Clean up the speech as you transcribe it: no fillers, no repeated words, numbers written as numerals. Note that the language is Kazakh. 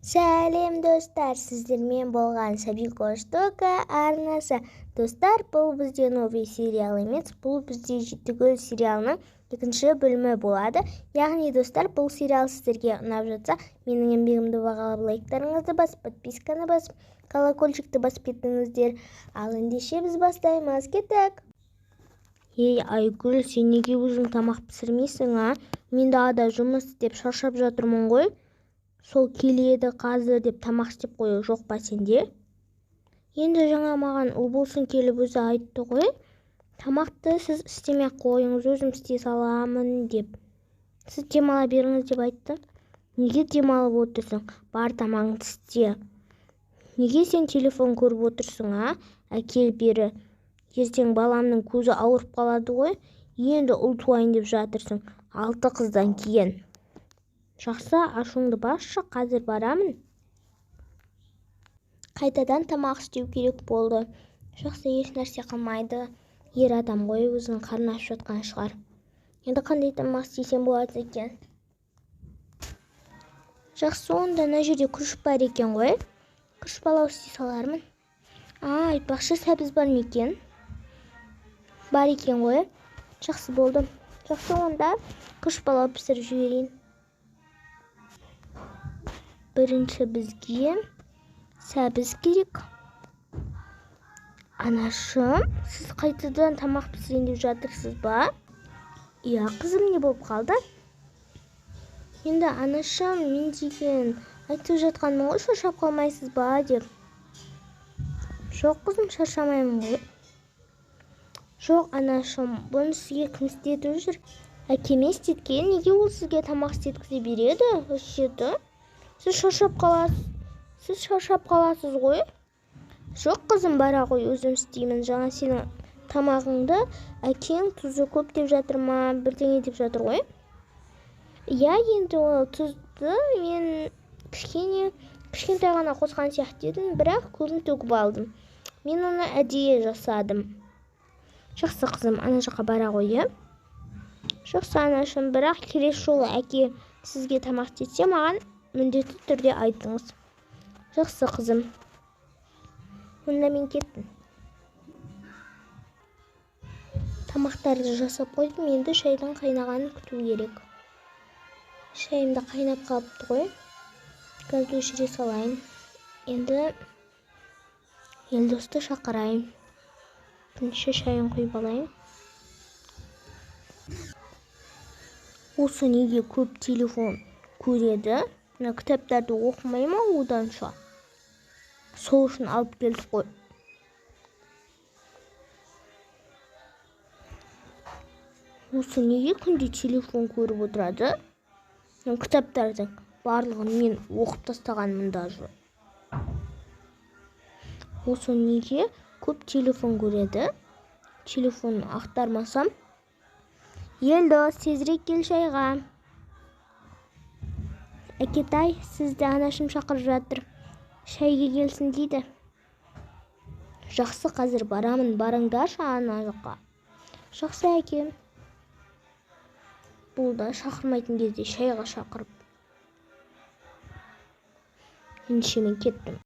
Сәлем достар, сіздермен болған Сабико Штока арнасы. Достар, бұл бізде новый сериал емес, бұл бізде Жетігүл сериалының екінші бөлімі болады. Яғни достар, бұл сериал сіздерге ұнап жатса, менің еңбегімді бағалап лайктарыңызды басып, подписканы басып, колокольчикті басып кетіңіздер. Ал ендеше біз бастаймыз, кеттік. Ей, Айгүл, сен неге өзің тамақ пісірмейсің, а? Мен далада жұмыс істеп шаршап жатырмын ғой. Сол келеді қазір деп тамақ істеп қою жоқ па сенде? Енді жаңа маған ұлболсын келіп өзі айтты ғой. Тамақты сіз істемей қойыңыз, өзім істей саламын деп. Сіз демала беріңіз деп айтты. Неге демалып отырсың? Бар тамағыңды істе. Неге сен телефон көріп отырсың, а? Әкел бері. Ертең баламның көзі ауырып қалады ғой. Енді ұл туайын деп жатырсың. 6 қыздан кейін. Жақсы, ашуыңды басшы, қазір барамын. Қайтадан тамақ істеу керек болды. Жақсы, еш нәрсе қылмайды. Ер адам ғой, өзінің қарны ашып жатқан шығар. Енді қандай тамақ істесем болады екен? Жақсы, онда мына жерде күріш бар екен ғой. Күріш палау істей салармын. Айтпақшы, сәбіз бар ма екен? Бар екен ғой. Жақсы, болды. Жақсы, онда күріш палау пісіріп жіберейін. Бірінші бізге сәбіз керек. Анашым, сіз қайтадан тамақ пісірейін деп жатырсыз ба? Иә, қызым, не болып қалды? Енді анашым, мен деген айтып жатқаным ғой, шаршап қалмайсыз ба деп. Жоқ, қызым, шаршамаймын ғой. Жоқ, анашым, бұны сізге кім істетіп жүр? Әкеме істеткен, неге ол сізге тамақ істеткізе береді? Өшеді. Сіз шаршап қаласыз ғой? Жоқ, қызым, бара ғой, өзім істеймін. Жаңа сенің тамағыңды әкең тұзы көп деп жатыр ма, бірдеңе деп жатыр ғой? Иә, енді ол тұзды мен кішкентай ғана қосқан сияқты едім, бірақ көбін төгіп алдым. Мен оны әдейі жасадым. Жақсы, қызым, ана жаққа бара ғой, иә? Жақсы, анашым, бірақ келесі жолы әке сізге тамақ істетсе, маған міндетті түрде айтыңыз. Жақсы, қызым. Онда мен кеттім. Тамақтарды жасап қойдым, енді шайдың қайнағанын күту керек. Шайымда қайнап қалыпты ғой. Газды өшіре салайын. Енді Елдосты шақырайын. Бірінші шайын құйып алайын. Осы неге көп телефон көреді? Мына кітаптарды оқымай ма оданша? Сол үшін алып келдік қой. Осы неге күнде телефон көріп отырады? Кітаптардың барлығын мен оқып тастағанмын даже. Осы неге көп телефон көреді? Телефонын ақтармасам. Елдос, тезірек кел шайға. Әкетай, сізді анашым шақырып жатыр. Шайға келсін дейді. Жақсы, қазір барамын, барыңдаршы ана жаққа. Жақсы, әкем. Бұл да шақырмайтын кезде шайға шақырып. Ендеше мен кеттім.